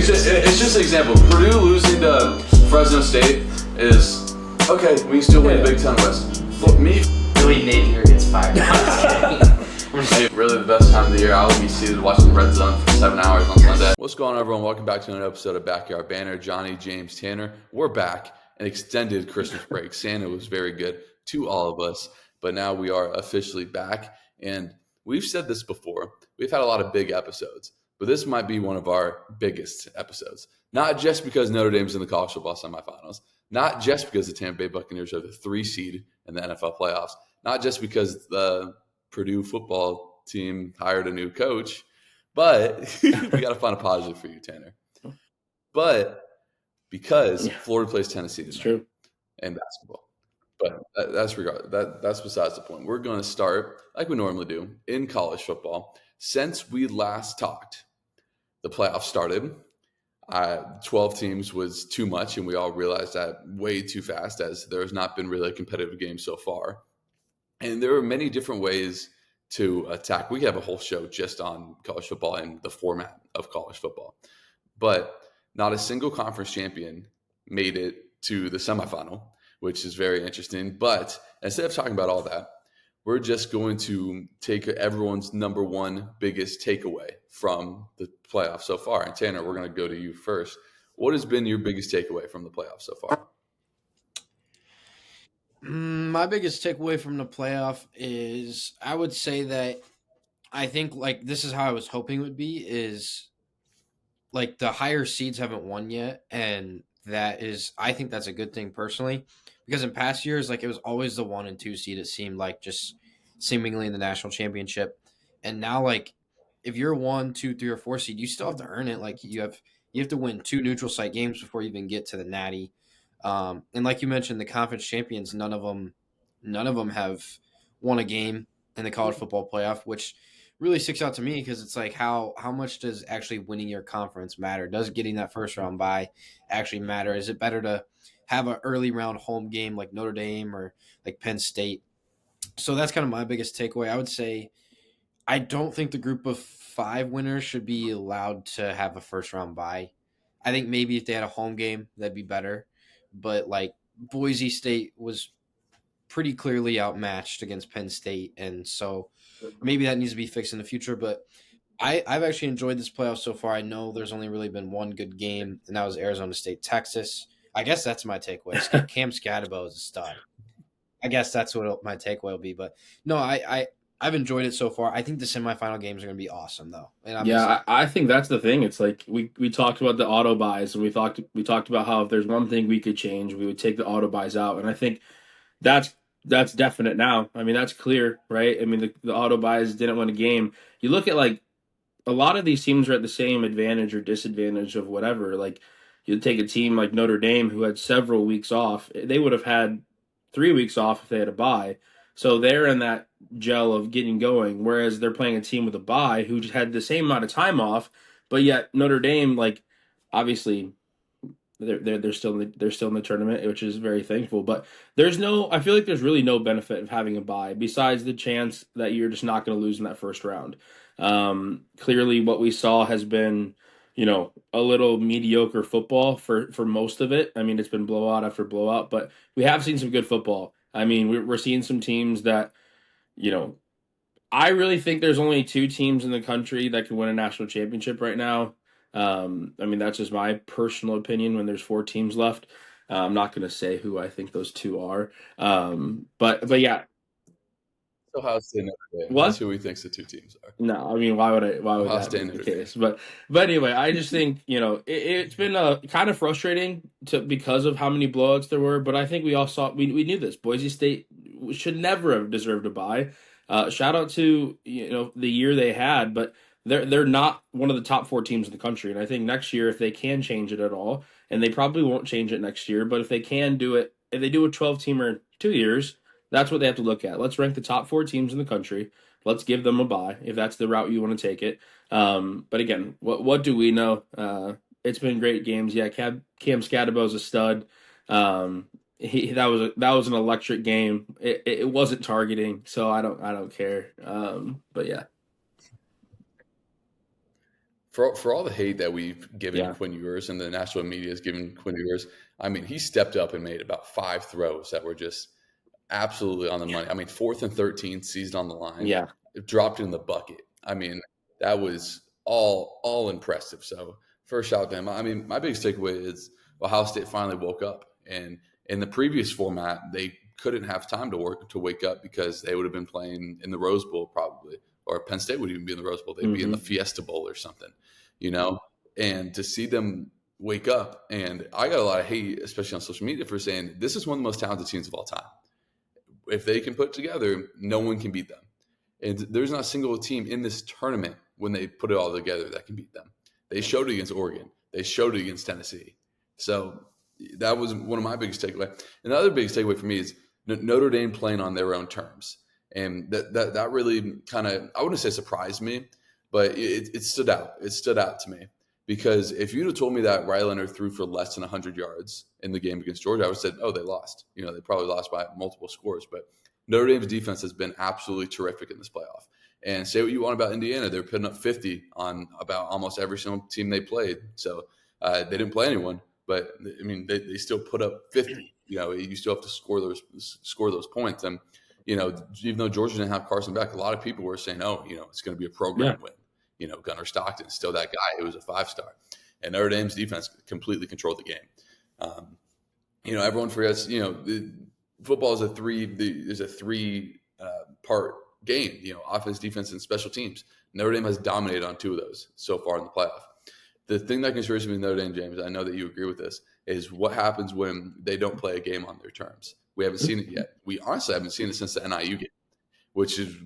just an example. Purdue losing to Fresno State is okay. We still win the Big Ten West. For me, Billy Napier gets fired. I'm just kidding. hey, really the best time of the year. I will be seated watching the Red Zone for 7 hours on Sunday. What's going on, everyone? Welcome back to another episode of Backyard Banter. Johnny, James, Tanner. We're back. An extended Christmas break. Santa was very good to all of us, but now we are officially back. And we've said this before. We've had a lot of big episodes, but this might be one of our biggest episodes. Not just because Notre Dame's in the college football semifinals, not just because the Tampa Bay Buccaneers are the 3 seed in the NFL playoffs, not just because the Purdue football team hired a new coach, but we got to find a positive for you, Tanner. But because Florida plays Tennessee tonight. It's true. In basketball. But that's besides the point. We're going to start, like we normally do, in college football. Since we last talked, the playoffs started. 12 teams was too much, and we all realized that way too fast, as there has not been really a competitive game so far. And there are many different ways to attack. We have a whole show just on college football and the format of college football. But not a single conference champion made it to the semifinal, which is very interesting. But instead of talking about all that, we're just going to take everyone's number one biggest takeaway from the playoffs so far. And Tanner, we're going to go to you first. What has been your biggest takeaway from the playoffs so far? My biggest takeaway from the playoff is I would say that I think this is how I was hoping it would be is the higher seeds haven't won yet, and I think that's a good thing personally, because in past years it was always the 1 and 2 seed. It seemed like just seemingly in the national championship, and now if you're 1, 2, 3, or 4 seed, you still have to earn it. You have to win 2 neutral site games before you even get to the natty. And like you mentioned, the conference champions, none of them have won a game in the college football playoff, which really sticks out to me because it's how much does actually winning your conference matter? Does getting that first round bye actually matter? Is it better to have an early round home game like Notre Dame or like Penn State? So that's kind of my biggest takeaway. I would say I don't think the group of 5 winners should be allowed to have a first round bye. I think maybe if they had a home game, that'd be better. But Boise State was pretty clearly outmatched against Penn State, and so maybe that needs to be fixed in the future. But I've actually enjoyed this playoff so far. I know there's only really been one good game, and that was Arizona State, Texas. I guess that's my takeaway. Cam Scatterbo is a stud. I guess that's what my takeaway will be. But no, I've enjoyed it so far. I think the semifinal games are going to be awesome, though. And I think that's the thing. It's we talked about the auto buys, and we talked about how if there's one thing we could change, we would take the auto buys out. And I think that's definite now. I mean, that's clear, right? I mean, the auto buys didn't win a game. You look at a lot of these teams are at the same advantage or disadvantage of whatever. You take a team like Notre Dame who had several weeks off. They would have had 3 weeks off if they had a bye. So they're in that gel of getting going, whereas they're playing a team with a bye who just had the same amount of time off, but yet Notre Dame, obviously they're still in the tournament, which is very thankful. But I feel like there's really no benefit of having a bye besides the chance that you're just not going to lose in that first round. Clearly, what we saw has been a little mediocre football for most of it. I mean, it's been blowout after blowout, but we have seen some good football. I mean, we're seeing some teams that, I really think there's only 2 teams in the country that can win a national championship right now. I mean, that's just my personal opinion when there's 4 teams left. I'm not going to say who I think those 2 are. But yeah. Ohio State and Notre Dame. What? That's who we think the 2 teams are. No, I mean, why would that be the case? But anyway, I just think, it's been kind of frustrating because of how many blowouts there were. But I think we all saw, we knew this. Boise State should never have deserved a bye. Shout out to, the year they had, but they're not one of the top 4 teams in the country. And I think next year, if they can change it at all, and they probably won't change it next year, but if they can do it, if they do a 12-teamer in 2 years, that's what they have to look at. Let's rank the top 4 teams in the country. Let's give them a bye if that's the route you want to take it. But again, what do we know? It's been great games. Yeah, Cam Scatterbo is a stud. That was an electric game. It wasn't targeting, so I don't care. But yeah. for all the hate that we've given Yeah. Quinn Ewers and the national media has given Quinn Ewers, I mean, he stepped up and made about 5 throws that were just absolutely on the money. I mean, 4th and 13, seized on the line, Yeah. dropped it in the bucket. I mean, that was all impressive. So first shout out to him. I mean, my biggest takeaway is Ohio State finally woke up. And in the previous format, they couldn't have time to wake up because they would have been playing in the Rose Bowl probably, or Penn State would even be in the Rose Bowl. They'd be in the Fiesta Bowl or something, you know. And to see them wake up, and I got a lot of hate, especially on social media, for saying this is one of the most talented teams of all time. If they can put it together, no one can beat them. And there's not a single team in this tournament when they put it all together that can beat them. They showed it against Oregon. They showed it against Tennessee. So that was one of my biggest takeaways. And the other biggest takeaway for me is Notre Dame playing on their own terms. And that really kind of, I wouldn't say surprised me, but it stood out. It stood out to me. Because if you'd have told me that Riley Leonard threw for less than 100 yards in the game against Georgia, I would have said, oh, they lost. You know, they probably lost by multiple scores. But Notre Dame's defense has been absolutely terrific in this playoff. And say what you want about Indiana, they're putting up 50 on about almost every single team they played. So they didn't play anyone, but I mean, they still put up 50. You know, you still have to score those points. And you know, even though Georgia didn't have Carson back, a lot of people were saying, oh, you know, it's going to be a program win. You know, Gunnar Stockton, still that guy who was a 5-star. And Notre Dame's defense completely controlled the game. You know, everyone forgets, you know, football is a three part game, you know, offense, defense, and special teams. Notre Dame has dominated on 2 of those so far in the playoff. The thing that concerns me with Notre Dame, James, I know that you agree with this, is what happens when they don't play a game on their terms. We haven't seen it yet. We honestly haven't seen it since the NIU game, which is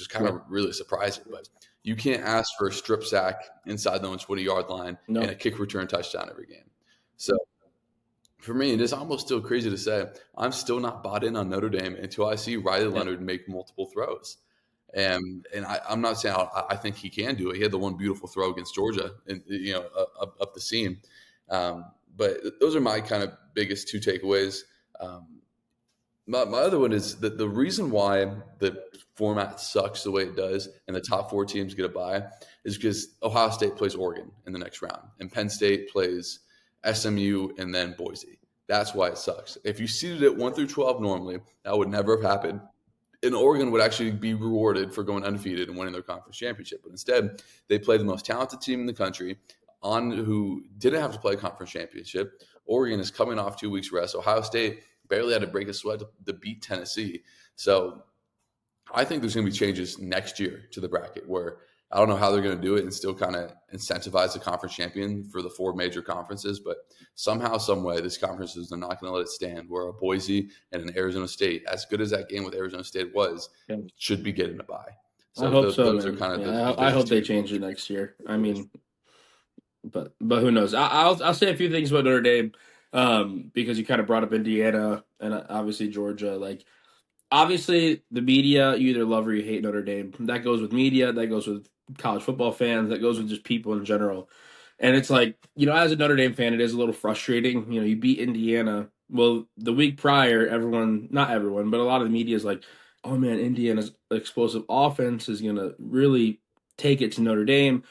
kind of really surprising. But you can't ask for a strip sack inside the 20-yard line and a kick return touchdown every game. So for me, it is almost still crazy to say I'm still not bought in on Notre Dame until I see Riley Leonard make multiple throws. And I'm not saying I think he can do it. He had the one beautiful throw against Georgia, and you know, up the seam. But those are my kind of biggest 2 takeaways. My other one is that the reason why the format sucks the way it does and the top 4 teams get a bye is because Ohio State plays Oregon in the next round and Penn State plays SMU and then Boise. That's why it sucks. If you seeded it 1 through 12 normally, that would never have happened. And Oregon would actually be rewarded for going undefeated and winning their conference championship. But instead, they played the most talented team in the country who didn't have to play a conference championship. Oregon is coming off 2 weeks rest. Ohio State barely had to break a sweat to beat Tennessee. So I think there's going to be changes next year to the bracket where I don't know how they're going to do it and still kind of incentivize the conference champion for the 4 major conferences. But somehow, some way, these conferences are not going to let it stand where a Boise and an Arizona State, as good as that game with Arizona State was, should be getting a bye. So I hope those are kind of I hope they change it next year. I mean, but who knows? I'll say a few things about Notre Dame because you kind of brought up Indiana and obviously Georgia. Like, obviously, the media, you either love or you hate Notre Dame. That goes with media. That goes with college football fans. That goes with just people in general. And it's like, you know, as a Notre Dame fan, it is a little frustrating. You know, you beat Indiana. Well, the week prior, not everyone, but a lot of the media is like, oh, man, Indiana's explosive offense is going to really take it to Notre Dame.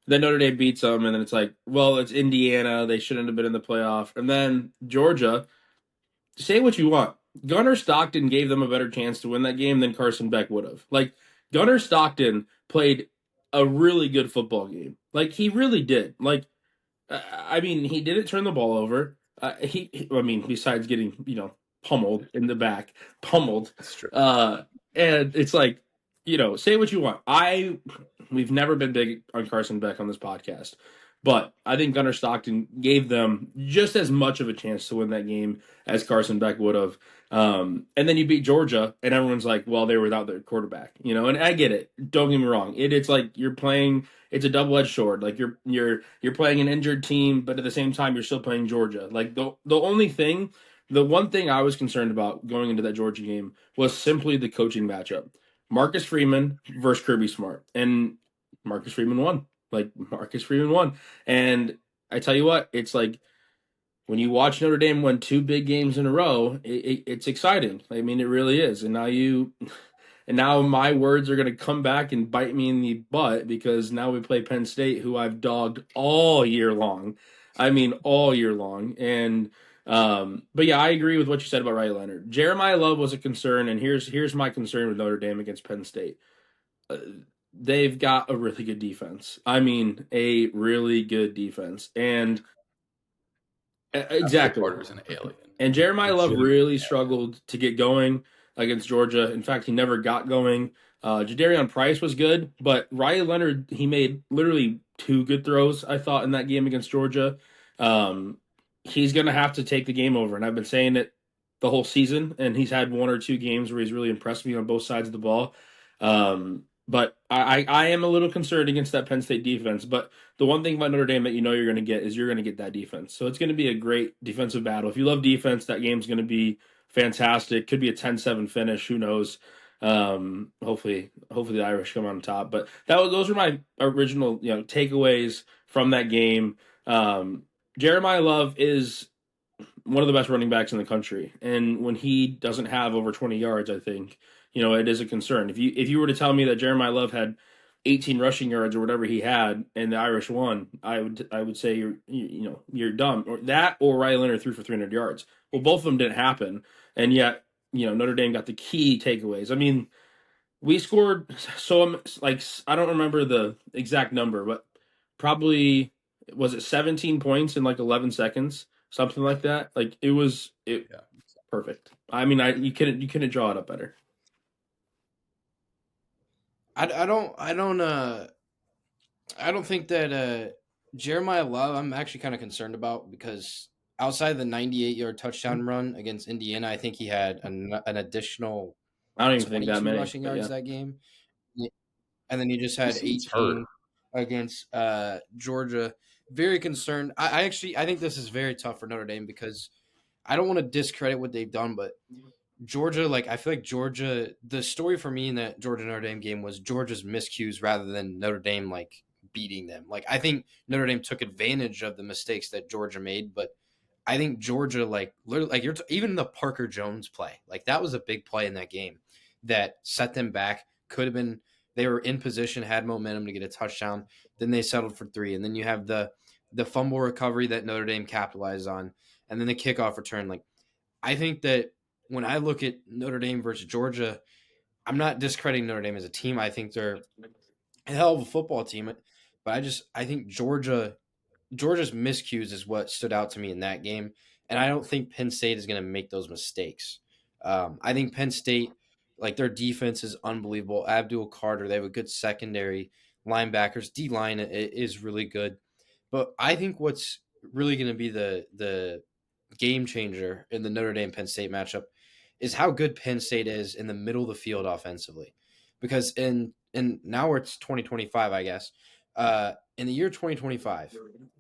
Then Notre Dame beats them, and then it's like, well, it's Indiana. They shouldn't have been in the playoff. And then Georgia, say what you want. Gunnar Stockton gave them a better chance to win that game than Carson Beck would have. Like, Gunnar Stockton played a really good football game. Like, he really did. Like, I mean, he didn't turn the ball over. Besides getting, you know, pummeled in the back. Pummeled. That's true. And it's like, you know, say what you want. We've never been big on Carson Beck on this podcast. But I think Gunnar Stockton gave them just as much of a chance to win that game as Carson Beck would have. And then you beat Georgia, and everyone's like, well, they were without their quarterback. You know, and I get it. Don't get me wrong. It's like you're playing – it's a double-edged sword. Like you're playing an injured team, but at the same time, you're still playing Georgia. Like the one thing I was concerned about going into that Georgia game was simply the coaching matchup. Marcus Freeman versus Kirby Smart. And Marcus Freeman won. And I tell you what, it's like when you watch Notre Dame win 2 big games in a row, it's exciting. I mean, it really is. And And now my words are going to come back and bite me in the butt because now we play Penn State, who I've dogged all year long. I mean, all year long. And but yeah, I agree with what you said about Riley Leonard. Jeremiah Love was a concern, and here's my concern with Notre Dame against Penn State. They've got a really good defense. I mean, a really good defense, and Joey exactly. Porter's an alien. And Jeremiah Love Legitimate really alien. struggled to get going against Georgia. In fact, he never got going. Jadarian Price was good, but Riley Leonard, he made literally 2 good throws, I thought, in that game against Georgia. He's going to have to take the game over, and I've been saying it the whole season, and he's had 1 or 2 games where he's really impressed me on both sides of the ball. But I am a little concerned against that Penn State defense. But the one thing about Notre Dame that you know you're going to get is you're going to get that defense. So it's going to be a great defensive battle. If you love defense, that game's going to be fantastic. Could be a 10-7 finish. Who knows? Hopefully the Irish come on top. But those were my original takeaways from that game. Jeremiah Love is one of the best running backs in the country, and when he doesn't have over 20 yards, I think it is a concern. If you were to tell me that Jeremiah Love had 18 rushing yards or whatever he had and the Irish won, I would say you're dumb. Or that, or Riley Leonard threw for 300 yards. Well, both of them didn't happen, and yet Notre Dame got the key takeaways. I mean, we scored I don't remember the exact number, but probably was it 17 points in like 11 seconds, something like that. Like it was perfect. I mean, you couldn't draw it up better. I don't think that Jeremiah Love I'm actually kind of concerned about, because outside of the 98-yard touchdown run against Indiana, I think he had an additional I don't even think 22 that many rushing yards that game. And then he just had He's 18 hurt. against Georgia. Very concerned. I think this is very tough for Notre Dame, because I don't want to discredit what they've done, but Georgia, I feel like Georgia, the story for me in that Georgia Notre Dame game was Georgia's miscues rather than Notre Dame beating them. I think Notre Dame took advantage of the mistakes that Georgia made, but I think Georgia, literally, even the Parker Jones play, that was a big play in that game that set them back. Could have been, they were in position, had momentum to get a touchdown. Then they settled for 3, and then you have the fumble recovery that Notre Dame capitalized on, and then the kickoff return. I think that when I look at Notre Dame versus Georgia, I'm not discrediting Notre Dame as a team. I think they're a hell of a football team, but I think Georgia's miscues is what stood out to me in that game, and I don't think Penn State is going to make those mistakes. I think Penn State, their defense is unbelievable. Abdul Carter, they have a good secondary, linebackers, D line is really good, but I think what's really going to be the game changer in the Notre Dame Penn State matchup is how good Penn State is in the middle of the field offensively, because in now it's 2025, I guess. In the year 2025,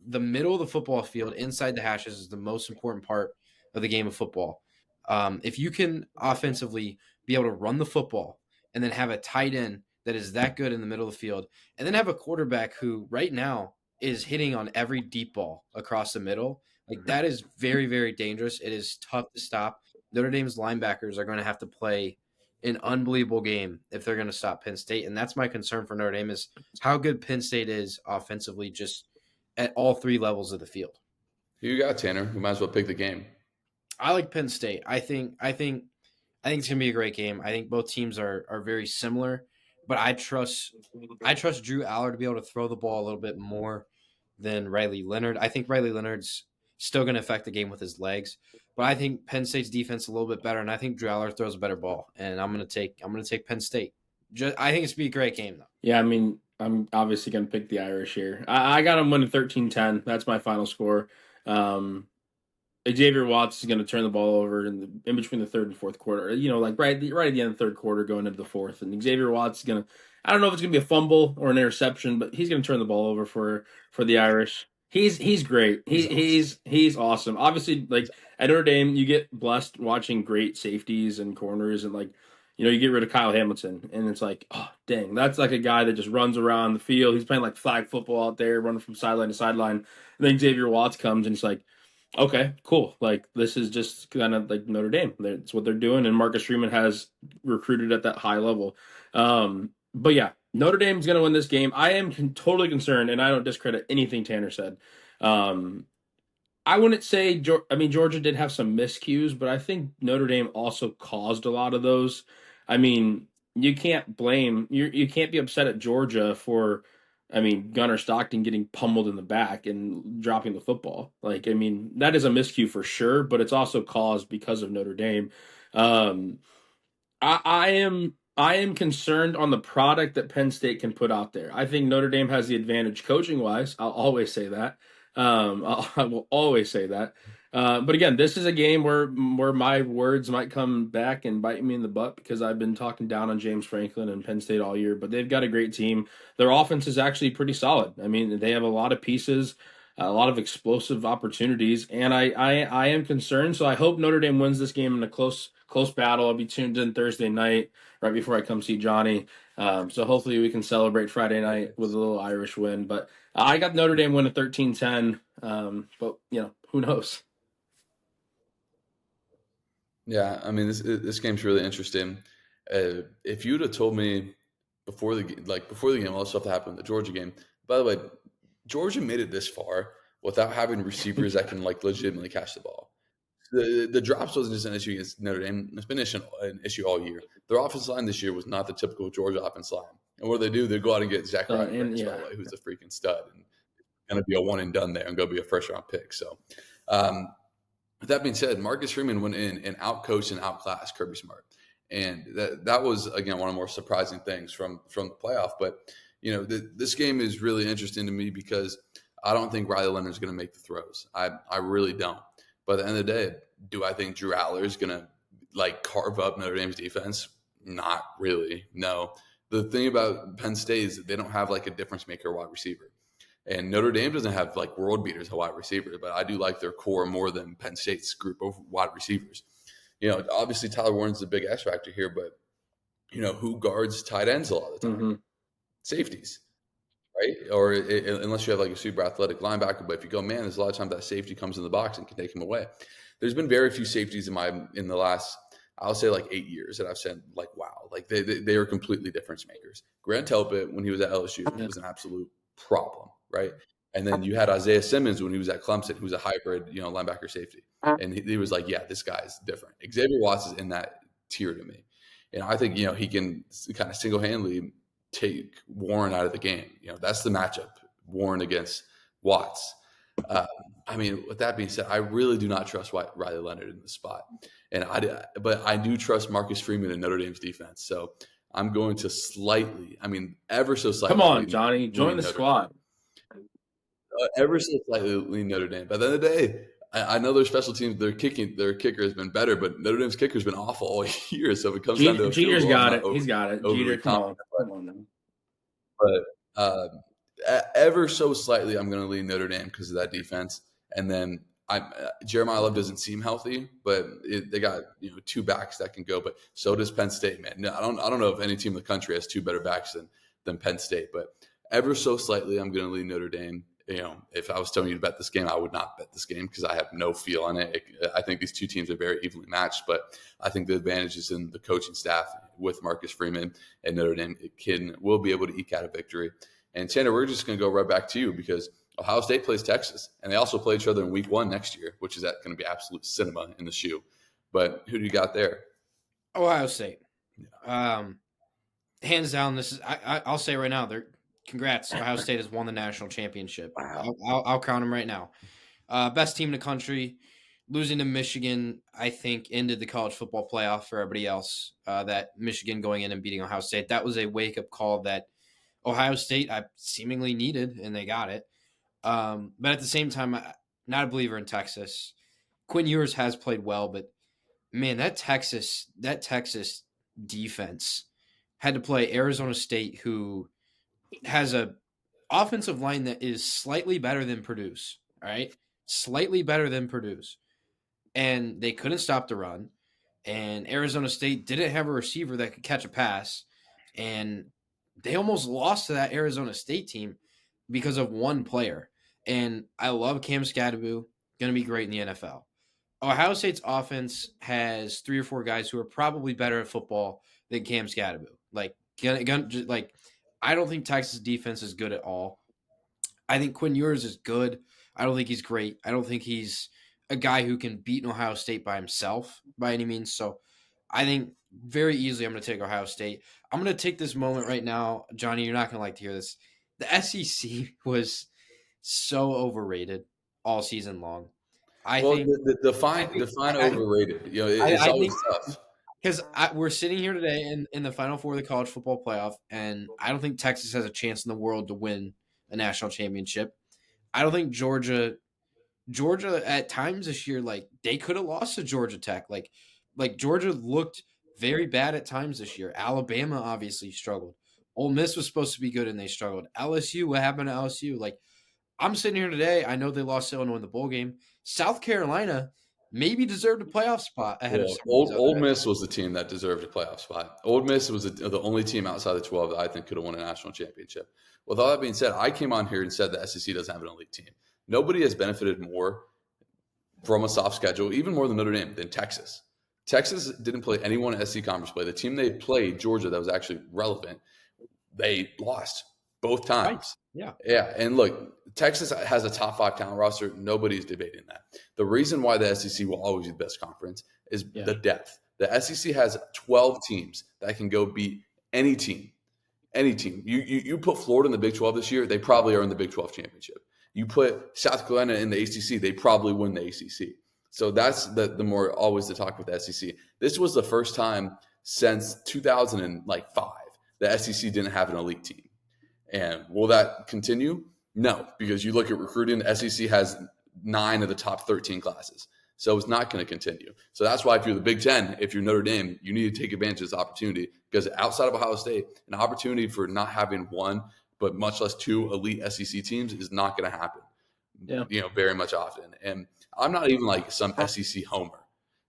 the middle of the football field inside the hashes is the most important part of the game of football. If you can offensively be able to run the football and then have a tight end that is that good in the middle of the field, and then have a quarterback who right now is hitting on every deep ball across the middle, that is very, very dangerous. It is tough to stop. Notre Dame's linebackers are going to have to play an unbelievable game if they're going to stop Penn State. And that's my concern for Notre Dame, is how good Penn State is offensively, just at all 3 levels of the field. Who you got, Tanner? We might as well pick the game. I like Penn State. I think it's going to be a great game. I think both teams are very similar, but I trust Drew Aller to be able to throw the ball a little bit more than Riley Leonard. I think Riley Leonard's still going to affect the game with his legs, but I think Penn State's defense a little bit better, and I think Drew Aller throws a better ball, and I'm going to take Penn State. I think it's going to be a great game, though. Yeah, I mean, I'm obviously going to pick the Irish here. I got them winning 13-10. That's my final score. Xavier Watts is going to turn the ball over in between the third and fourth quarter. Right at the end of the third quarter, going into the fourth. And Xavier Watts is going to, I don't know if it's going to be a fumble or an interception, but he's going to turn the ball over for the Irish. He's great. He's awesome. Obviously, at Notre Dame, you get blessed watching great safeties and corners, and you get rid of Kyle Hamilton, and it's oh dang, that's a guy that just runs around the field. He's playing flag football out there, running from sideline to sideline. And then Xavier Watts comes, and it's Okay, cool. Like this is just kind of like Notre Dame. That's what they're doing, and Marcus Freeman has recruited at that high level. But yeah, Notre Dame's going to win this game. I am totally concerned, and I don't discredit anything Tanner said. Um, I wouldn't say I mean Georgia did have some miscues, but I think Notre Dame also caused a lot of those. I mean, you can't blame you can't be upset at Georgia for I mean Gunnar Stockton getting pummeled in the back and dropping the football. Like I mean, that is a miscue for sure, but it's also caused because of Notre Dame. Um I am concerned on the product that Penn State can put out there. I think Notre Dame has the advantage coaching wise. I'll always say that. I will always say that. But again, this is a game where my words might come back and bite me in the butt because I've been talking down on James Franklin and Penn State all year. But they've got a great team. Their offense is actually pretty solid. I mean, they have a lot of pieces, a lot of explosive opportunities, and I am concerned. So I hope Notre Dame wins this game in a close battle. I'll be tuned in Thursday night right before I come see Johnny. So hopefully we can celebrate Friday night with a little Irish win. But I got Notre Dame winning 13-10. But who knows? Yeah, I mean this game's really interesting. If you'd have told me before the game, all the stuff that happened in the Georgia game. By the way, Georgia made it this far without having receivers that can like legitimately catch the ball. The drops wasn't just an issue against Notre Dame. It's been an issue all year. Their offensive line this year was not the typical Georgia offensive line. And what do? They go out and get Zach Ryan, by the way, who's a freaking stud and going to be a one and done there and go be a first round pick. So, um, with that being said, Marcus Freeman went in and outcoached and outclassed Kirby Smart, and that was again one of the more surprising things from the playoff. But this game is really interesting to me because I don't think Riley Leonard's going to make the throws. I really don't. But at the end of the day, do I think Drew Aller is going to like carve up Notre Dame's defense? Not really. No. The thing about Penn State is that they don't have like a difference maker wide receiver. And Notre Dame doesn't have like world beaters at wide receiver, but I do like their core more than Penn State's group of wide receivers. Obviously Tyler Warren's the big X factor here, but who guards tight ends a lot of the time? Mm-hmm. Safeties, right? Or unless you have like a super athletic linebacker, but if you go man, there's a lot of times that safety comes in the box and can take him away. There's been very few safeties in the last, I'll say like 8 years that I've said like wow, like they are completely difference makers. Grant Telpett when he was at LSU was an absolute problem, right? And then you had Isaiah Simmons when he was at Clemson, who was a hybrid, linebacker safety, and he was like, yeah, this guy's different. Xavier Watts is in that tier to me, and I think he can kind of single handedly take Warren out of the game. That's the matchup: Warren against Watts. I mean, with that being said, I really do not trust Riley Leonard in the spot, but I do trust Marcus Freeman in Notre Dame's defense. So I'm going to ever so slightly. Come on, Johnny, join the squad. Ever so slightly lean Notre Dame. By the end of the day, I know their special teams, their kicker has been better, but Notre Dame's kicker has been awful all year. So if it comes down to Jeter's got it. He's got it. Jeter, come on. But ever so slightly, I'm going to lean Notre Dame because of that defense. And then Jeremiah Love doesn't seem healthy, but they got two backs that can go. But so does Penn State, man. No, I don't know if any team in the country has two better backs than Penn State. But ever so slightly, I'm going to lean Notre Dame. If I was telling you to bet this game, I would not bet this game because I have no feel on it. I think these two teams are very evenly matched, but I think the advantage is in the coaching staff with Marcus Freeman and Notre Dame will be able to eke out a victory. And Tanner, we're just going to go right back to you because Ohio State plays Texas, and they also play each other in Week 1 next year, which is going to be absolute cinema in the shoe. But who do you got there? Ohio State. Hands down, this is I'll say right now, congrats. Ohio State has won the national championship. Wow. I'll count them right now. Best team in the country. Losing to Michigan, I think, ended the college football playoff for everybody else. That Michigan going in and beating Ohio State, that was a wake-up call that Ohio State seemingly needed, and they got it. But at the same time, I'm not a believer in Texas. Quinn Ewers has played well, but man, that Texas defense had to play Arizona State, who has a offensive line that is slightly better than Purdue's. All right, slightly better than Purdue's, and they couldn't stop the run. And Arizona State didn't have a receiver that could catch a pass, and they almost lost to that Arizona State team because of one player. And I love Cam Scadaboo. going to be great in the NFL. Ohio State's offense has 3 or 4 guys who are probably better at football than Cam Scatterbo. Like, I don't think Texas defense is good at all. I think Quinn Ewers is good. I don't think he's great. I don't think he's a guy who can beat Ohio State by himself by any means. So I think very easily I'm going to take Ohio State. I'm going to take this moment right now. Johnny, you're not going to like to hear this. The SEC was so overrated all season long. I Well, think define overrated. It's I always think tough. because we're sitting here today in the Final Four of the college football playoff, and I don't think Texas has a chance in the world to win a national championship. I don't think Georgia at times this year, like they could have lost to Georgia Tech. Like Georgia looked very bad at times this year. Alabama obviously struggled. Ole Miss was supposed to be good and they struggled. LSU, what happened to LSU? Like I'm sitting here today. I know they lost to Illinois in the bowl game. South Carolina maybe deserved a playoff spot ahead of Well, some of these Old other. Miss was the team that deserved a playoff spot. Old Miss was the only team outside the 12 that I think could have won a national championship. With all that being said, I came on here and said the SEC doesn't have an elite team. Nobody has benefited more from a soft schedule, even more than Notre Dame, than Texas. Texas didn't play anyone in SEC conference play. The team they played, Georgia, that was actually relevant, they lost both times. Right. Yeah. Yeah. And look, Texas has a top 5 talent roster. Nobody's debating that. The reason why the SEC will always be the best conference is the depth. The SEC has 12 teams that can go beat any team. Any team. You put Florida in the Big 12 this year, they probably are in the Big 12 championship. You put South Carolina in the ACC, they probably win the ACC. So that's the more always the talk with the SEC. This was the first time since 2005 the SEC didn't have an elite team. And will that continue? No, because you look at recruiting, the SEC has 9 of the top 13 classes. So it's not going to continue. So that's why if you're the Big Ten, if you're Notre Dame, you need to take advantage of this opportunity because outside of Ohio State, an opportunity for not having one, but much less 2 elite SEC teams is not going to happen. Yeah. Very much often. And I'm not even like some SEC homer,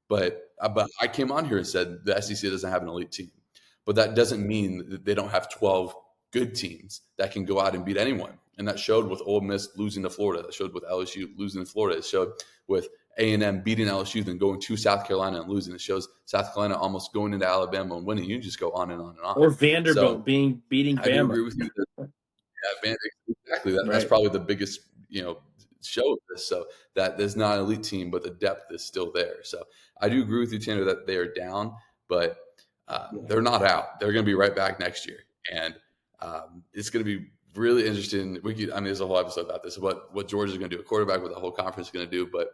but I came on here and said the SEC doesn't have an elite team. But that doesn't mean that they don't have 12 good teams that can go out and beat anyone. And that showed with Ole Miss losing to Florida. That showed with LSU losing to Florida. It showed with A&M beating LSU, then going to South Carolina and losing. It shows South Carolina almost going into Alabama and winning. You can just go on and on and on. Or Vanderbilt beating Bama. I do agree with you. Exactly. That's probably the biggest, show of this. So that there's not an elite team, but the depth is still there. So I do agree with you, Tanner, that they are down, but they're not out. They're going to be right back next year. And it's going to be really interesting. There's a whole episode about this, what Georgia's going to do, a quarterback, what the whole conference is going to do. But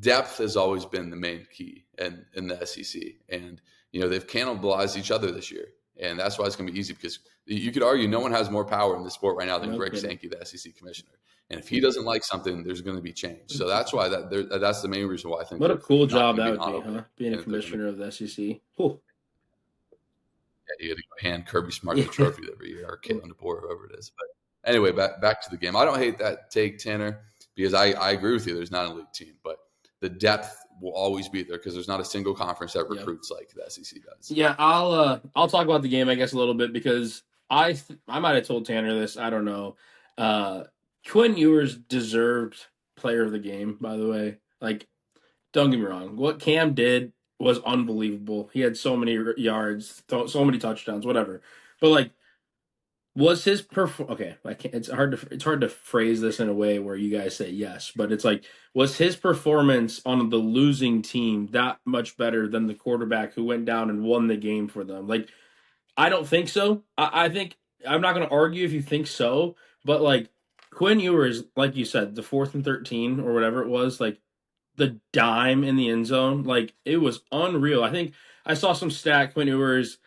depth has always been the main key in the SEC. And, they've cannibalized each other this year. And that's why it's going to be easy because you could argue no one has more power in the sport right now than Greg Sankey, the SEC commissioner. And if he doesn't like something, there's going to be change. So that's why that's the main reason why I think. What a cool job that would be, huh? Being a commissioner of the SEC. Cool. Yeah, you got to go hand Kirby Smart the trophy every year, or Caitlin DeBoer, whoever it is. But anyway, back to the game. I don't hate that take, Tanner, because I agree with you. There's not an elite team, but the depth will always be there because there's not a single conference that recruits like the SEC does. Yeah, I'll talk about the game, I guess, a little bit because I might have told Tanner this. I don't know. Quinn Ewers deserved player of the game, by the way. Like, don't get me wrong. What Cam did was unbelievable. He had so many yards, so many touchdowns, whatever. But like, was his okay? I can't. It's hard to phrase this in a way where you guys say yes, but it's like, was his performance on the losing team that much better than the quarterback who went down and won the game for them? Like, I don't think so. I think I'm not going to argue if you think so, but like Quinn Ewers, like you said, the 4th and 13 or whatever it was, like the dime in the end zone, like it was unreal. I think I saw some stat. Quinn Ewers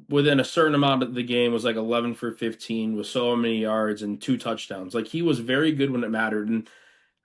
within a certain amount of the game was like 11 for 15 with so many yards and 2 touchdowns. Like he was very good when it mattered. And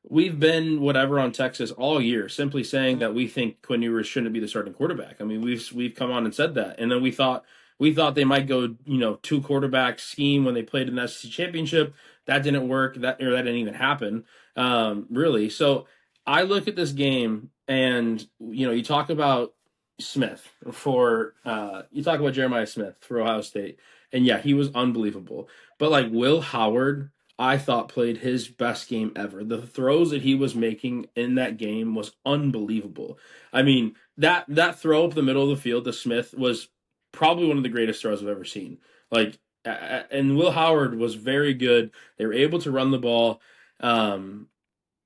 we've been whatever on Texas all year, simply saying that we think Quinn Ewers shouldn't be the starting quarterback. I mean, we've come on and said that, and then we thought they might go 2 quarterback scheme when they played in the SEC championship. That didn't work. That didn't even happen, really. So I look at this game, and you talk about Smith you talk about Jeremiah Smith for Ohio State, and yeah, he was unbelievable. But like Will Howard, I thought played his best game ever. The throws that he was making in that game was unbelievable. I mean, that throw up the middle of the field to Smith was probably one of the greatest throws I've ever seen. Like, and Will Howard was very good. They were able to run the ball.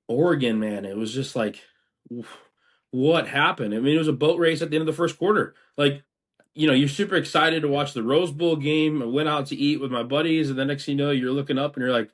Oregon, man, it was just like, what happened? I mean, it was a boat race at the end of the first quarter. Like, you're super excited to watch the Rose Bowl game. I went out to eat with my buddies, and the next thing you know, you're looking up and you're like,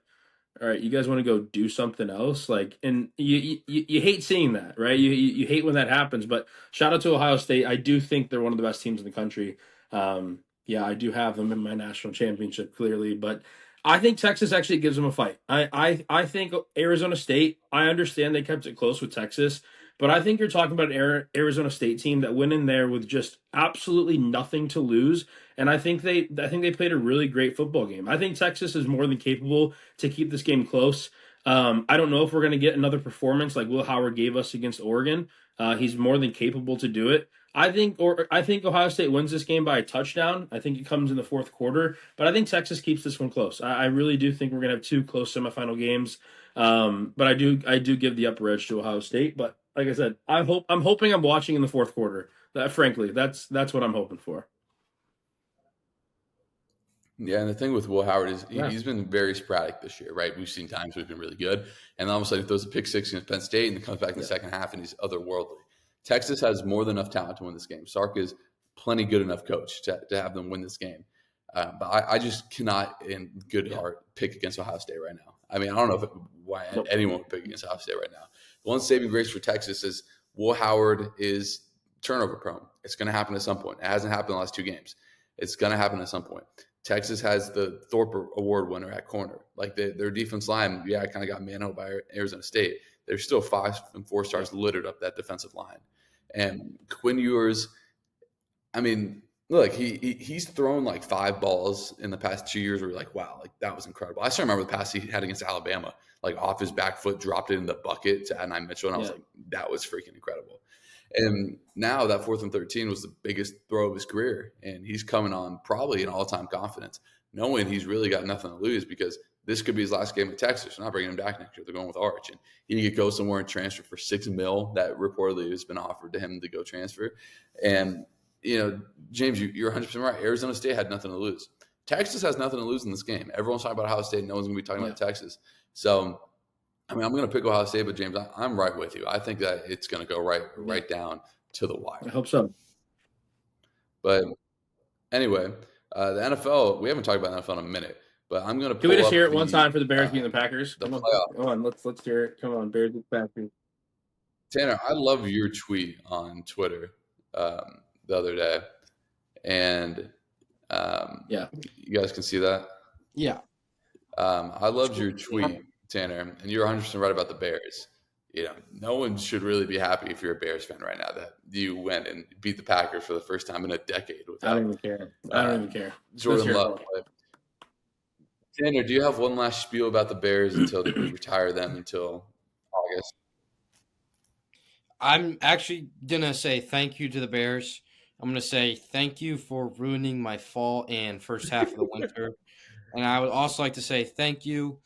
all right, you guys want to go do something else? Like, and you hate seeing that, right? You hate when that happens. But shout out to Ohio State. I do think they're one of the best teams in the country. Yeah, I do have them in my national championship clearly, but I think Texas actually gives them a fight. I think Arizona State. I understand they kept it close with Texas, but I think you're talking about an Arizona State team that went in there with just absolutely nothing to lose, and I think they played a really great football game. I think Texas is more than capable to keep this game close. I don't know if we're going to get another performance like Will Howard gave us against Oregon. He's more than capable to do it. I think Ohio State wins this game by a touchdown. I think it comes in the fourth quarter, but I think Texas keeps this one close. I really do think we're going to have two close semifinal games. But I do give the upper edge to Ohio State. But like I said, I'm hoping I'm watching in the fourth quarter. Frankly, that's what I'm hoping for. Yeah, and the thing with Will Howard is Yeah. he's been very sporadic this year, right? We've seen times where he's been really good, and then all of a sudden he throws a pick six against Penn State and then comes back in the Yeah. second half and he's otherworldly. Texas has more than enough talent to win this game. Sark is plenty good enough coach to have them win this game. But I just cannot, in good heart, pick against Ohio State right now. I mean, I don't know why Nope. anyone would pick against Ohio State right now. The one saving grace for Texas is Will Howard is turnover prone. It's going to happen at some point. It hasn't happened in the last two games. It's going to happen at some point. Texas has the Thorpe Award winner at corner. Like their defense line, yeah, kind of got manhandled by Arizona State. There's still 5 and 4 stars littered up that defensive line. And Quinn Ewers, I mean, look, he's thrown like 5 balls in the past 2 years where you're like, wow, like that was incredible. I still remember the pass he had against Alabama, like off his back foot, dropped it in the bucket to Adonai Mitchell, and I was like, that was freaking incredible. And now that 4th and 13 was the biggest throw of his career, and he's coming on probably an all-time confidence, knowing he's really got nothing to lose because this could be his last game at Texas. They're not bringing him back next year. They're going with Arch, and he could go somewhere and transfer for $6 million that reportedly has been offered to him to go transfer. And James, you're 100% right. Arizona State had nothing to lose. Texas has nothing to lose in this game. Everyone's talking about Ohio State. No one's going to be talking about Texas. So, I mean, I'm going to pick Ohio State, but James, I'm right with you. I think that it's going to go right down to the wire. I hope so. But anyway, the NFL, we haven't talked about the NFL in a minute, but I'm going to Can we just hear it one time for the Bears beating the Packers? Come on, let's hear it. Come on, Bears beat the Packers. Tanner, I love your tweet on Twitter the other day, and you guys can see that. Yeah. I loved your tweet, Tanner, and you're 100% right about the Bears. No one should really be happy if you're a Bears fan right now that you went and beat the Packers for the first time in a decade. I don't even care. I don't even care. Jordan Love. Tanner, do you have one last spiel about the Bears until we retire them until August? I'm actually going to say thank you to the Bears. I'm going to say thank you for ruining my fall and first half of the winter. And I would also like to say thank you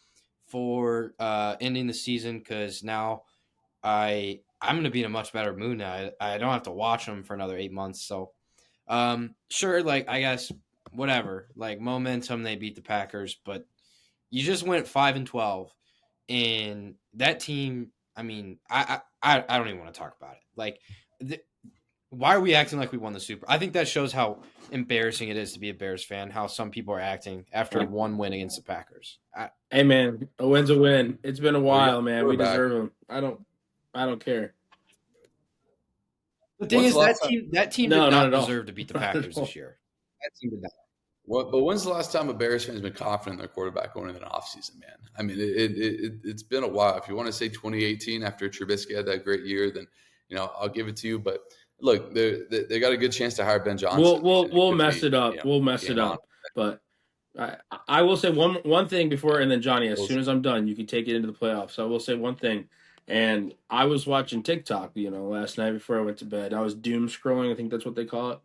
for ending the season because now I'm going to be in a much better mood now. I don't have to watch them for another 8 months. So, sure, like, I guess, whatever. Like, momentum, they beat the Packers. But you just went 5-12. And that team, I mean, I don't even want to talk about it. Like, why are we acting like we won the Super? I think that shows how embarrassing it is to be a Bears fan, how some people are acting after one win against the Packers. Hey, man, a win's a win. It's been a while, man. We deserve them. I don't care. The thing is, that team did not deserve to beat the Packers this year. That team did not. But when's the last time a Bears fan has been confident in their quarterback going into an offseason, man? I mean, it's been a while. If you want to say 2018 after Trubisky had that great year, then I'll give it to you. But look, they got a good chance to hire Ben Johnson. We'll mess it up. We'll mess it up. But I will say one thing before, and then Johnny, as soon as I'm done, you can take it into the playoffs. So I will say one thing. And I was watching TikTok, last night before I went to bed. I was doom scrolling. I think that's what they call it.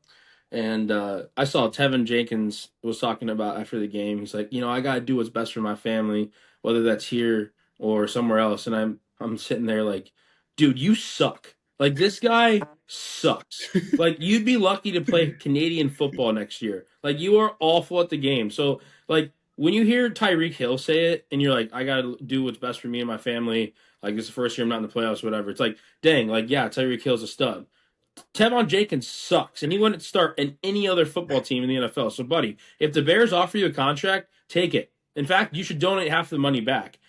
And I saw Tevin Jenkins was talking about after the game. He's like, I gotta do what's best for my family, whether that's here or somewhere else. And I'm sitting there like, dude, you suck. Like this guy sucks. Like you'd be lucky to play Canadian football next year. Like you are awful at the game. So like when you hear Tyreek Hill say it and you're like, I gotta do what's best for me and my family, like this is the first year I'm not in the playoffs, whatever. It's like, dang, like yeah, Tyreek Hill's a stud. Tevon Jenkins sucks, and he wouldn't start in any other football team in the NFL. So, buddy, if the Bears offer you a contract, take it. In fact, you should donate half the money back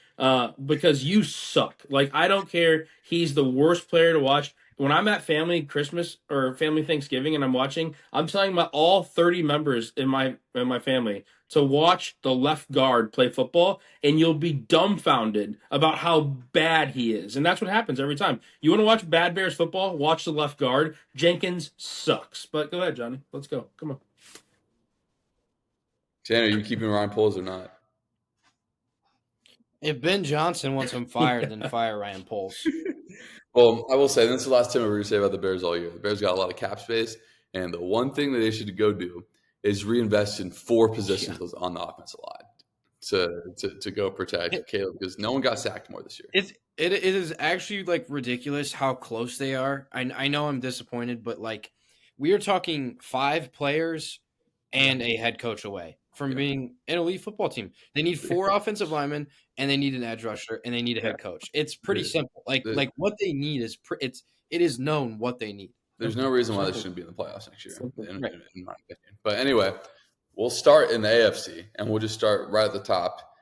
because you suck. Like, I don't care. He's the worst player to watch. When I'm at family Christmas or family Thanksgiving and I'm watching, I'm telling my all 30 members in my family to watch the left guard play football, and you'll be dumbfounded about how bad he is. And that's what happens every time. You want to watch bad Bears football? Watch the left guard. Jenkins sucks. But go ahead, Johnny. Let's go. Come on. Tanner, are you keeping Ryan Poles or not? If Ben Johnson wants him fired, then fire Ryan Poles. Well, I will say this is the last time we're going to say about the Bears all year. The Bears got a lot of cap space, and the one thing that they should go do is reinvest in 4 positions on the offensive line to go protect Caleb, because no one got sacked more this year. It is actually like ridiculous how close they are. I know I'm disappointed, but like we are talking 5 players and a head coach away from being an elite football team. They need 4 offensive linemen, and they need an edge rusher, and they need a head coach. It's pretty simple. Like what they need is it is known what they need. There's no reason why they shouldn't be in the playoffs next year, in my opinion. But anyway, we'll start in the AFC, and we'll just start right at the top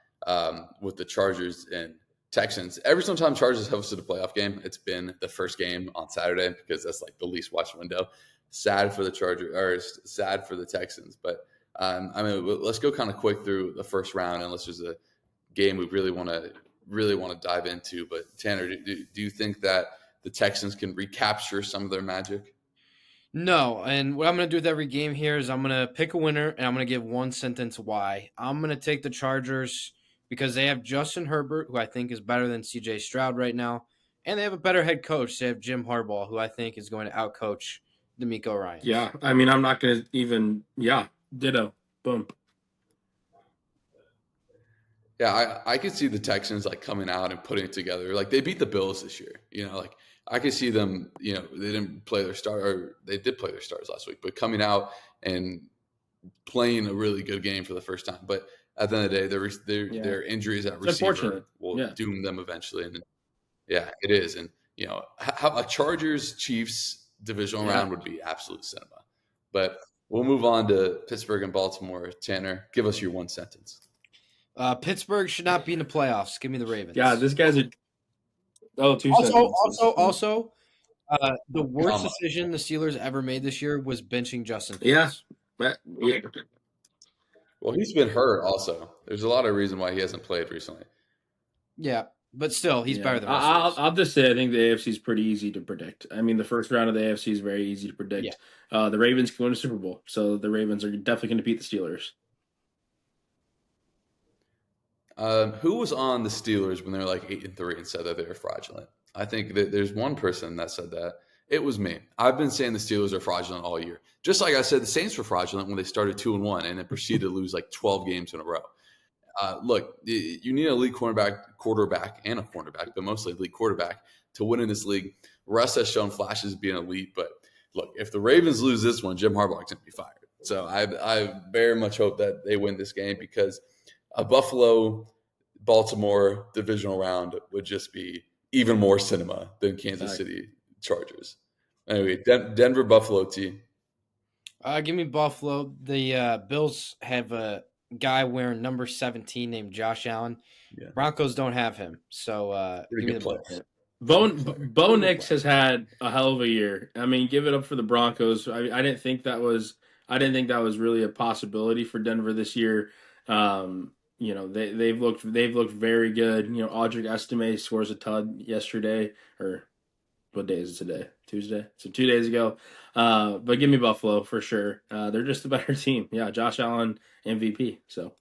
with the Chargers and Texans. Every single time Chargers hosted a playoff game, it's been the first game on Saturday because that's like the least watched window. Sad for the Chargers, or sad for the Texans. But let's go kind of quick through the first round, unless there's a game we really want to dive into. But Tanner, do you think that the Texans can recapture some of their magic? No, and what I'm going to do with every game here is I'm going to pick a winner, and I'm going to give one sentence why. I'm going to take the Chargers because they have Justin Herbert, who I think is better than C.J. Stroud right now, and they have a better head coach. They have Jim Harbaugh, who I think is going to outcoach D'Amico Ryans. Yeah, I mean, I'm not going to even – ditto. Boom. Yeah, I could see the Texans like coming out and putting it together. Like they beat the Bills this year. Like I could see them. They didn't play their star, or they did play their stars last week, but coming out and playing a really good game for the first time. But at the end of the day, their injuries at receiver will doom them eventually. And yeah, it is. And how a Chargers Chiefs divisional round would be absolute cinema. But we'll move on to Pittsburgh and Baltimore. Tanner, give us your one sentence. Pittsburgh should not be in the playoffs. Give me the Ravens. Yeah, this guy's a two Also, the worst decision the Steelers ever made this year was benching Justin Fields. Yeah. Well, he's been hurt also. There's a lot of reason why he hasn't played recently. Yeah, but still, he's better than I'll just say I think the AFC is pretty easy to predict. I mean, the first round of the AFC is very easy to predict. Yeah. The Ravens can win a Super Bowl, so the Ravens are definitely going to beat the Steelers. Who was on the Steelers when they were like 8-3 and said that they were fraudulent? I think that there's one person that said that. It was me. I've been saying the Steelers are fraudulent all year. Just like I said, the Saints were fraudulent when they started 2-1 and then proceeded to lose like 12 games in a row. Look, you need an elite quarterback, and a cornerback, but mostly elite quarterback to win in this league. Russ has shown flashes of being elite, but look, if the Ravens lose this one, Jim Harbaugh is going to be fired. So I very much hope that they win this game, because a Buffalo-Baltimore divisional round would just be even more cinema than Kansas City Chargers. Anyway, Denver-Buffalo team. Give me Buffalo. The Bills have a guy wearing number 17 named Josh Allen. Yeah. Broncos don't have him, so give me the Bills. Bo Nix has had a hell of a year. I mean, give it up for the Broncos. I didn't think that was really a possibility for Denver this year. They've looked very good. Audric Estime scores a tud yesterday, or what day is it today? Tuesday. So 2 days ago. But give me Buffalo for sure. They're just a better team. Yeah, Josh Allen MVP. So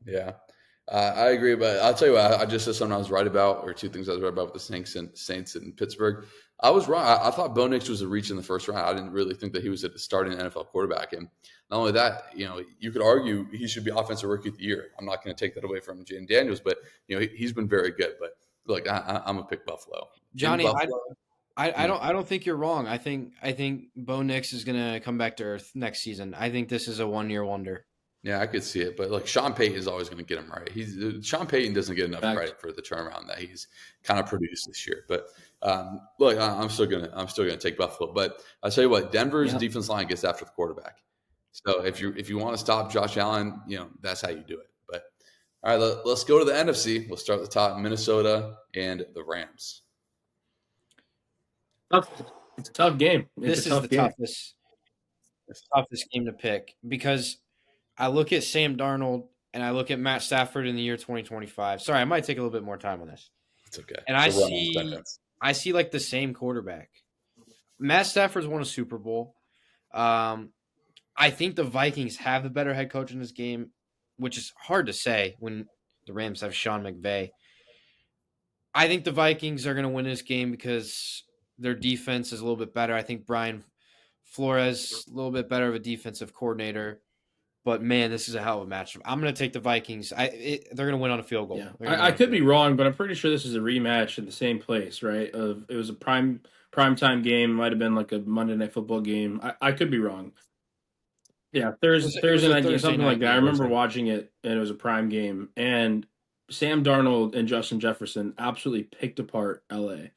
yeah, I agree. But I'll tell you what, I just said something I was right about, or 2 things I was right about with the Saints and Pittsburgh. I was wrong. I thought Bo Nix was a reach in the first round. I didn't really think that he was a starting NFL quarterback. And not only that, you could argue he should be offensive rookie of the year. I'm not going to take that away from Jaden Daniels, but he's been very good. But look, I'm a pick Buffalo. Johnny, Buffalo. I don't think you're wrong. I think Bo Nix is gonna come back to earth next season. I think this is a 1-year wonder. Yeah, I could see it, but like Sean Payton is always going to get him right. Sean Payton doesn't get enough credit for the turnaround that he's kind of produced this year. But look, I'm still gonna take Buffalo. But I'll tell you what, Denver's defense line gets after the quarterback. So if you want to stop Josh Allen, that's how you do it. But all right, let's go to the NFC. We'll start at the top: Minnesota and the Rams. It's a tough game. This is the toughest game to pick because I look at Sam Darnold and I look at Matt Stafford in the year 2025. Sorry, I might take a little bit more time on this. It's okay. And I see like the same quarterback. Matt Stafford's won a Super Bowl. I think the Vikings have the better head coach in this game, which is hard to say when the Rams have Sean McVay. I think the Vikings are going to win this game because their defense is a little bit better. I think Brian Flores is a little bit better of a defensive coordinator. But, man, this is a hell of a matchup. I'm going to take the Vikings. They're going to win on a field goal. Yeah. I could be wrong, but I'm pretty sure this is a rematch in the same place, right? It was a prime time game. Might have been like a Monday Night Football game. I could be wrong. Yeah, Thursday night game, something like that. I remember watching it, and it was a prime game. And Sam Darnold and Justin Jefferson absolutely picked apart L.A.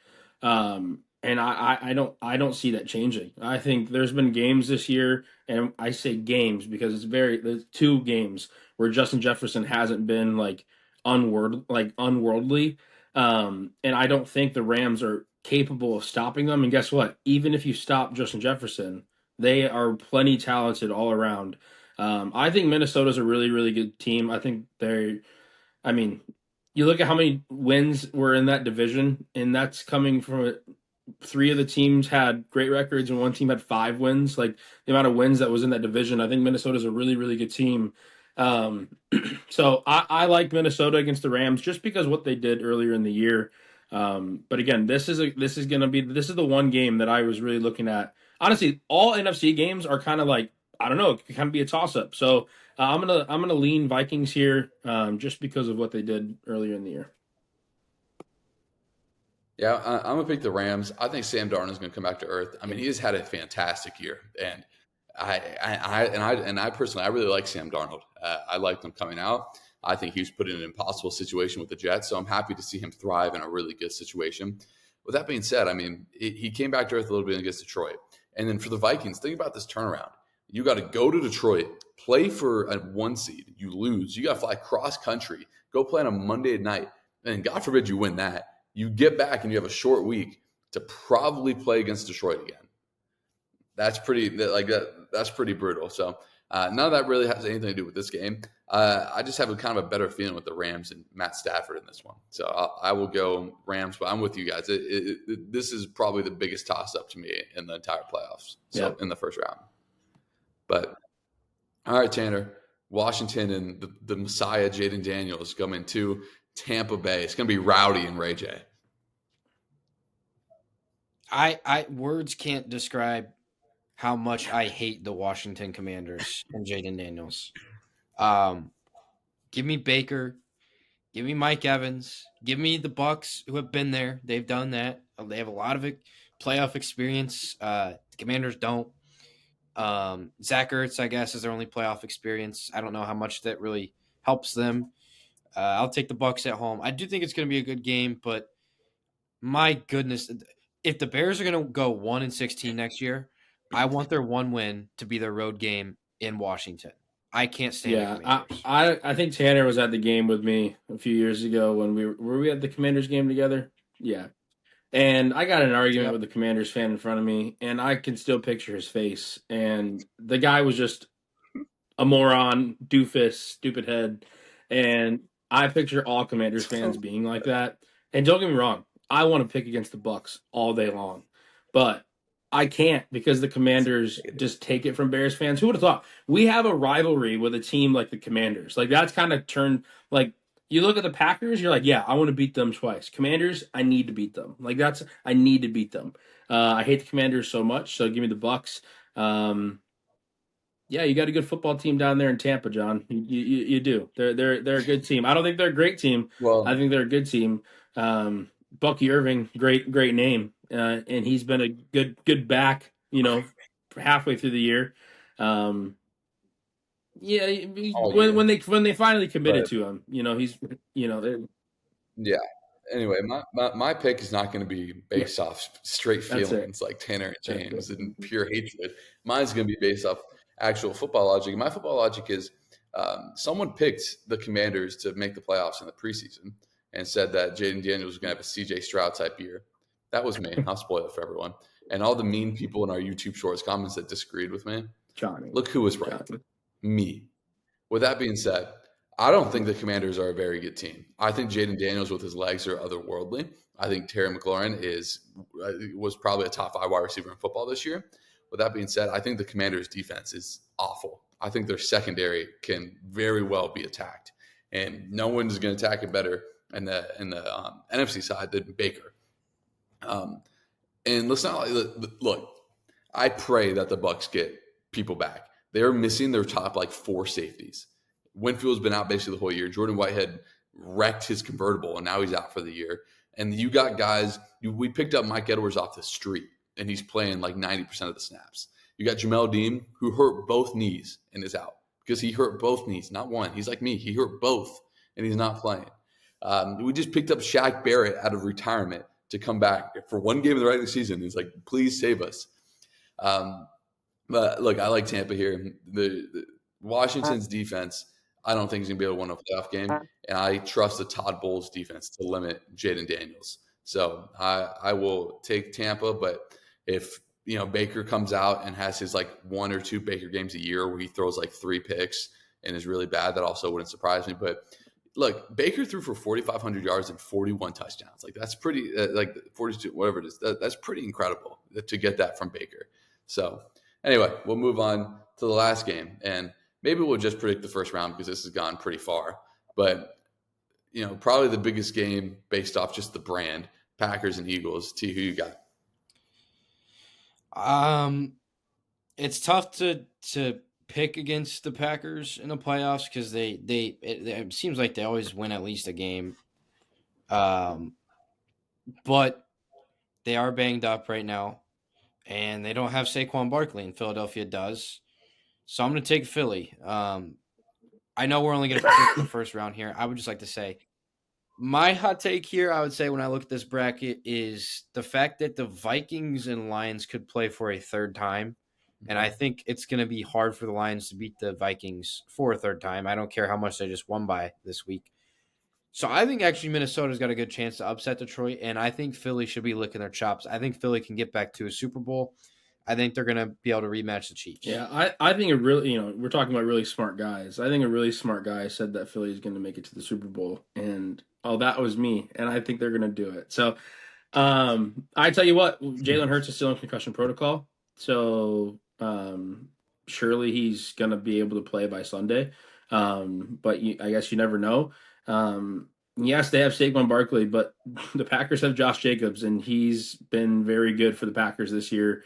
And I don't see that changing. I think there's been games this year, and I say games because there's 2 games where Justin Jefferson hasn't been like unworldly. And I don't think the Rams are capable of stopping them. And guess what? Even if you stop Justin Jefferson, they are plenty talented all around. I think Minnesota's a really, really good team. I think you look at how many wins were in that division, and that's coming from 3 of the teams had great records and 1 team had 5 wins. Like the amount of wins that was in that division, I think Minnesota's a really, really good team. So I like Minnesota against the Rams just because what they did earlier in the year. But again, this is the one game that I was really looking at. Honestly, all NFC games are kind of like, I don't know, it can kind of be a toss up. So I'm gonna lean Vikings here, just because of what they did earlier in the year. Yeah, I'm gonna pick the Rams. I think Sam Darnold is gonna come back to earth. I mean, he has had a fantastic year, and I personally, I really like Sam Darnold. I liked him coming out. I think he was put in an impossible situation with the Jets, so I'm happy to see him thrive in a really good situation. With that being said, I mean, he came back to earth a little bit against Detroit, and then for the Vikings, think about this turnaround. You got to go to Detroit, play for a 1 seed. You lose. You got to fly cross country, go play on a Monday night, and God forbid you win that. You get back and you have a short week to probably play against Detroit again. That's pretty brutal. So none of that really has anything to do with this game. I just have a kind of a better feeling with the Rams and Matt Stafford in this one. So I will go Rams, but I'm with you guys. This is probably the biggest toss-up to me in the entire playoffs. So in the first round. But all right, Tanner, Washington and the Messiah Jaden Daniels coming to Tampa Bay. It's going to be rowdy in Ray J. I words can't describe how much I hate the Washington Commanders and Jaden Daniels. Give me Baker, give me Mike Evans, give me the Bucks who have been there. They've done that. They have a lot of playoff experience. The Commanders don't. Zach Ertz, I guess, is their only playoff experience. I don't know how much that really helps them. I'll take the Bucks at home. I do think it's going to be a good game, but my goodness, if the Bears are going to go 1-16 next year, I want their 1 win to be their road game in Washington. I can't stand the Commanders. I think Tanner was at the game with me a few years ago when were we at the Commanders game together? Yeah. And I got in an argument with the Commanders fan in front of me, and I can still picture his face. And the guy was just a moron, doofus, stupid head. And I picture all Commanders fans being like that. And don't get me wrong, I want to pick against the Bucks all day long. But I can't because the Commanders just take it from Bears fans. Who would have thought? We have a rivalry with a team like the Commanders. Like, that's kind of turned, like, You look at the Packers, you're like, yeah, I want to beat them twice. Commanders, I need to beat them. I need to beat them. I hate the Commanders so much, so give me the Bucks. Um, yeah, you got a good football team down there in Tampa, John. You do. They're a good team. I don't think they're a great team. I Well, think they're a good team. Bucky Irving, great name, and he's been a good back. Halfway through the year. Um, yeah, all when year, they finally committed but to him, he's yeah. Anyway, my pick is not going to be yeah, based off straight that's it. feelings like Tanner and That's it. James and pure hatred. Mine's going to be based off actual football logic. My football logic is someone picked the Commanders to make the playoffs in the preseason and said that Jaden Daniels was going to have a CJ Stroud type year. That was me. I'll spoil it for everyone. And all the mean people in our YouTube Shorts comments that disagreed with me. Johnny. Look who was right. Me. With that being said, I don't think the Commanders are a very good team. I think Jaden Daniels with his legs are otherworldly. I think Terry McLaurin was probably a top 5 wide receiver in football this year. With that being said, I think the Commanders' defense is awful. I think their secondary can very well be attacked, and no one is going to attack it better in the NFC side than Baker. And let's not look. I pray that the Bucks get people back. They're missing their top 4 safeties. Winfield's been out basically the whole year. Jordan Whitehead wrecked his convertible, and now he's out for the year. And you got guys. We picked up Mike Edwards off the street, and he's playing 90% of the snaps. You got Jamel Dean, who hurt both knees and is out because he hurt both knees, not one. He's like me. He hurt both, and he's not playing. We just picked up Shaq Barrett out of retirement to come back for one game of the regular season. He's like, please save us. But look, I like Tampa here. The Washington's defense, I don't think is going to be able to win a playoff game, and I trust the Todd Bowles defense to limit Jaden Daniels. So I will take Tampa, but if Baker comes out and has his 1 or 2 Baker games a year where he throws 3 picks and is really bad, that also wouldn't surprise me. But look, Baker threw for 4,500 yards and 41 touchdowns. That's pretty 42, whatever it is. That's pretty incredible to get that from Baker. So anyway, we'll move on to the last game, and maybe we'll just predict the first round because this has gone pretty far. But probably the biggest game based off just the brand, Packers and Eagles. T, who you got? It's tough to pick against the Packers in the playoffs because it seems like they always win at least a game. But they are banged up right now, and they don't have Saquon Barkley, and Philadelphia does. So I'm going to take Philly. I know we're only going to predict the first round here. I would just like to say my hot take here, I would say when I look at this bracket, is the fact that the Vikings and Lions could play for a third time. And I think it's going to be hard for the Lions to beat the Vikings for a third time. I don't care how much they just won by this week. So I think actually Minnesota's got a good chance to upset Detroit, and I think Philly should be licking their chops. I think Philly can get back to a Super Bowl. I think they're going to be able to rematch the Chiefs. Yeah, I think we're talking about really smart guys. I think a really smart guy said that Philly is going to make it to the Super Bowl, and that was me, and I think they're going to do it. So, I tell you what, Jalen Hurts is still in concussion protocol, so surely he's going to be able to play by Sunday. But I guess you never know. Yes, they have Saquon Barkley, but the Packers have Josh Jacobs, and he's been very good for the Packers this year.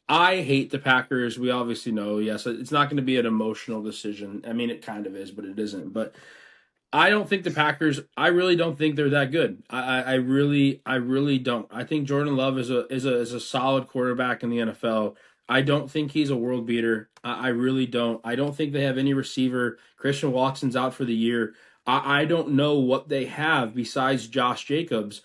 I hate the Packers. We obviously know, yes, it's not going to be an emotional decision. I mean, it kind of is, but it isn't. But I don't think the Packers, I really don't think they're that good. I really don't. I think Jordan Love is a solid quarterback in the NFL. I don't think he's a world beater. I really don't. I don't think they have any receiver. Christian Watson's out for the year. I don't know what they have besides Josh Jacobs.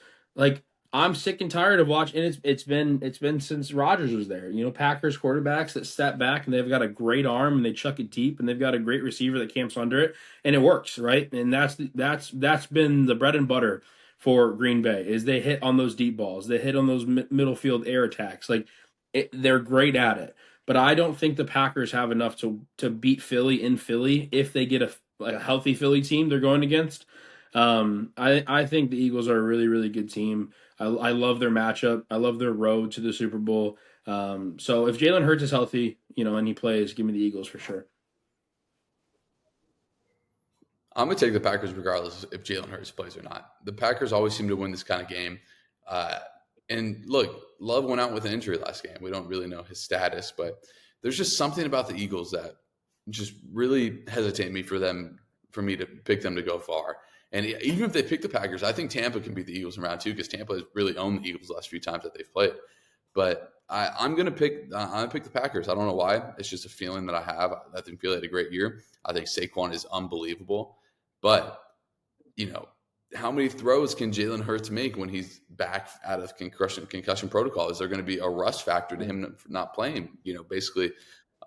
I'm sick and tired of watching, and it's been since Rodgers was there. Packers quarterbacks that step back and they've got a great arm and they chuck it deep and they've got a great receiver that camps under it and it works, right? And that's been the bread and butter for Green Bay is they hit on those deep balls, they hit on those middle field air attacks. They're great at it, but I don't think the Packers have enough to beat Philly in Philly if they get a healthy Philly team they're going against. I think the Eagles are a really, really good team. I love their matchup. I love their road to the Super Bowl. So if Jalen Hurts is healthy, and he plays, give me the Eagles for sure. I'm going to take the Packers regardless if Jalen Hurts plays or not. The Packers always seem to win this kind of game. Uh, and look, Love went out with an injury last game. We don't really know his status, but there's just something about the Eagles that just really hesitate me for me to pick them to go far. And even if they pick the Packers, I think Tampa can beat the Eagles in round two because Tampa has really owned the Eagles the last few times that they've played. But I'm gonna pick the Packers. I don't know why. It's just a feeling that I have. I think Philly had a great year. I think Saquon is unbelievable. But how many throws can Jalen Hurts make when he's back out of concussion protocol? Is there going to be a rust factor to him not playing? Basically,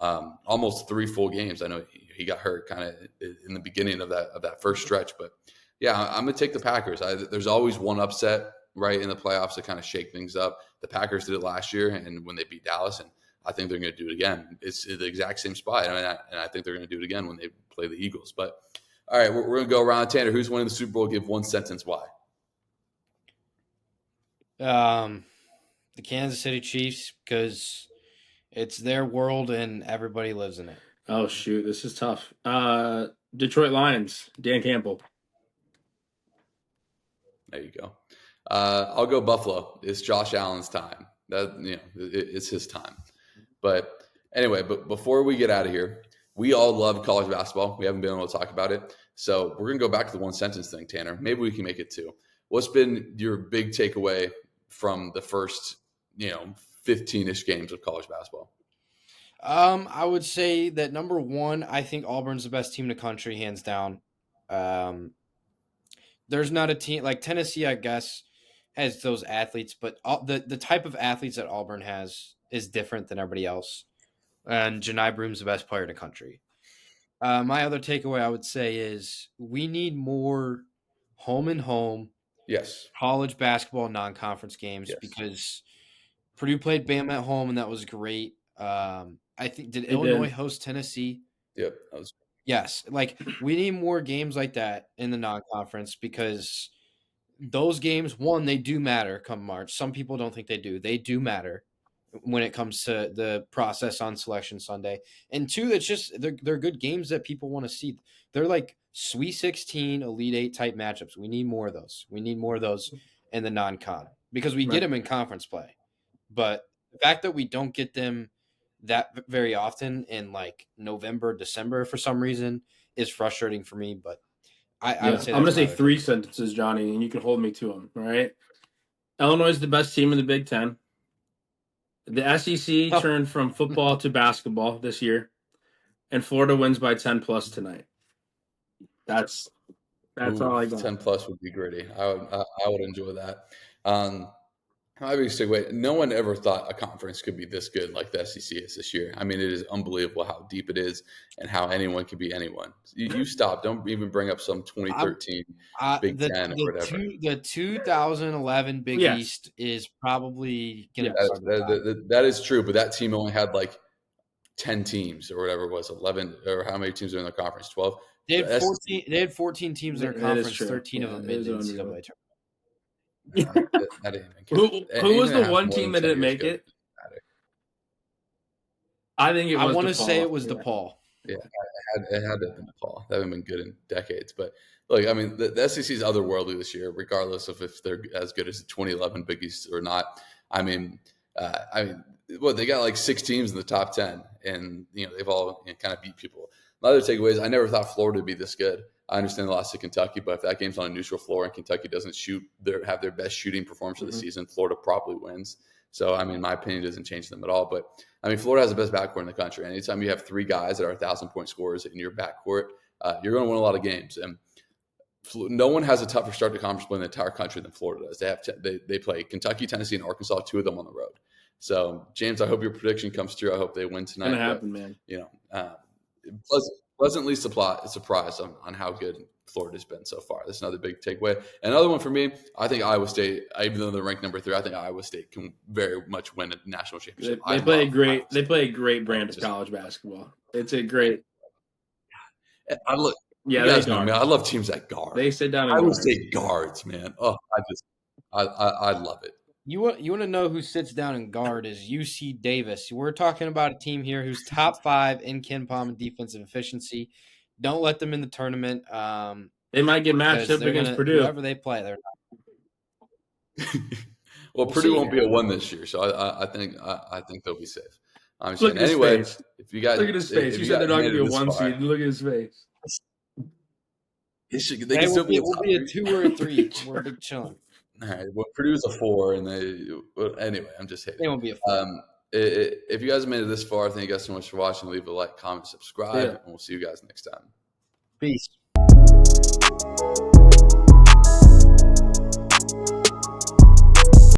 almost 3 full games. I know he got hurt kind of in the beginning of that first stretch, but yeah, I'm going to take the Packers. There's always one upset right in the playoffs to kind of shake things up. The Packers did it last year, and when they beat Dallas, and I think they're going to do it again. It's the exact same spot, and I think they're going to do it again when they play the Eagles. But all right, we're going to go around. Tanner, who's winning the Super Bowl? Give one sentence why. The Kansas City Chiefs, because it's their world and everybody lives in it. Oh, shoot. This is tough. Detroit Lions, Dan Campbell. There you go. I'll go Buffalo. It's Josh Allen's time. It's his time. But anyway, before we get out of here, we all love college basketball. We haven't been able to talk about it. So we're going to go back to the one sentence thing, Tanner. Maybe we can make it two. What's been your big takeaway from the first, 15-ish games of college basketball? I would say that number one, I think Auburn's the best team in the country, hands down. There's not a team like Tennessee, I guess, has those athletes, but the type of athletes that Auburn has is different than everybody else. And Janai Broom's the best player in the country. My other takeaway, I would say, is we need more home and home Yes. college basketball non-conference games because Purdue played Bama at home, and that was great. I think did Illinois host Tennessee? Yep. Yes. Like we need more games like that in the non-conference because those games, one, they do matter come March. Some people don't think they do. They do matter when it comes to the process on Selection Sunday. And two, it's just they're good games that people want to see. They're like Sweet 16, Elite 8 type matchups. We need more of those. We need more of those in the non-con because we get them in conference play. But the fact that we don't get them that very often in like November, December for some reason is frustrating for me. But I would say I'm going to say 3 sentences, Johnny, and you can hold me to them. All right. Illinois is the best team in the Big Ten. The SEC turned from football to basketball this year, and Florida wins by 10 plus tonight. That's all I got. 10 plus would be gritty. I would enjoy that. My biggest takeaway, no one ever thought a conference could be this good like the SEC is this year. I mean, it is unbelievable how deep it is and how anyone can be anyone. You stop. Don't even bring up some 2013 Big Ten or whatever. The 2011 Big East is probably going to that is true, but that team only had like 10 teams or whatever it was, 11 or how many teams are in the conference? 12? They had 14 teams in their conference, 13 of them made the NCAA tournament. Who was the one team that didn't make it? I think it was. I want to say it was DePaul. Yeah, it had to have been DePaul. That hasn't been good in decades. But look, I mean, the SEC is otherworldly this year, regardless of if they're as good as the 2011 Big East or not. I mean, they got like 6 teams in the top 10, and they've all kind of beat people. My other takeaway is I never thought Florida would be this good. I understand the loss to Kentucky, but if that game's on a neutral floor and Kentucky doesn't have their best shooting performance of the season, Florida probably wins. So, I mean, my opinion doesn't change them at all. But, I mean, Florida has the best backcourt in the country. Anytime you have 3 guys that are 1,000-point scorers in your backcourt, you're going to win a lot of games. And no one has a tougher start to conference play in the entire country than Florida does. They play Kentucky, Tennessee, and Arkansas, 2 of them on the road. So, James, I hope your prediction comes true. I hope they win tonight. It's going to happen, man. Pleasantly surprised on how good Florida's been so far. That's another big takeaway. Another one for me, I think Iowa State, even though they're ranked number 3, I think Iowa State can very much win a national championship. They play a great brand of college basketball. It's a great. I love teams that guard. They sit down. Iowa State guards, man. Oh, I love it. You want to know who sits down and guard is UC Davis. We're talking about a team here who's top 5 in KenPom and defensive efficiency. Don't let them in the tournament. They might get matched up against Purdue. Whoever they play, they're not. Well, We'll Purdue see. won't be a 1 this year, so I think they'll be safe. I'm Look saying at his anyway. face. If you guys Look at his face. He said they're not going to be a 1 seed. Look at his face. They can still be a we'll top be a 3. 2 or a 3. We're big chilling. All right. Well, Purdue's a 4, and anyway, I'm just hating. They won't be a 4. If you guys made it this far, thank you guys so much for watching. Leave a like, comment, subscribe, and we'll see you guys next time. Peace.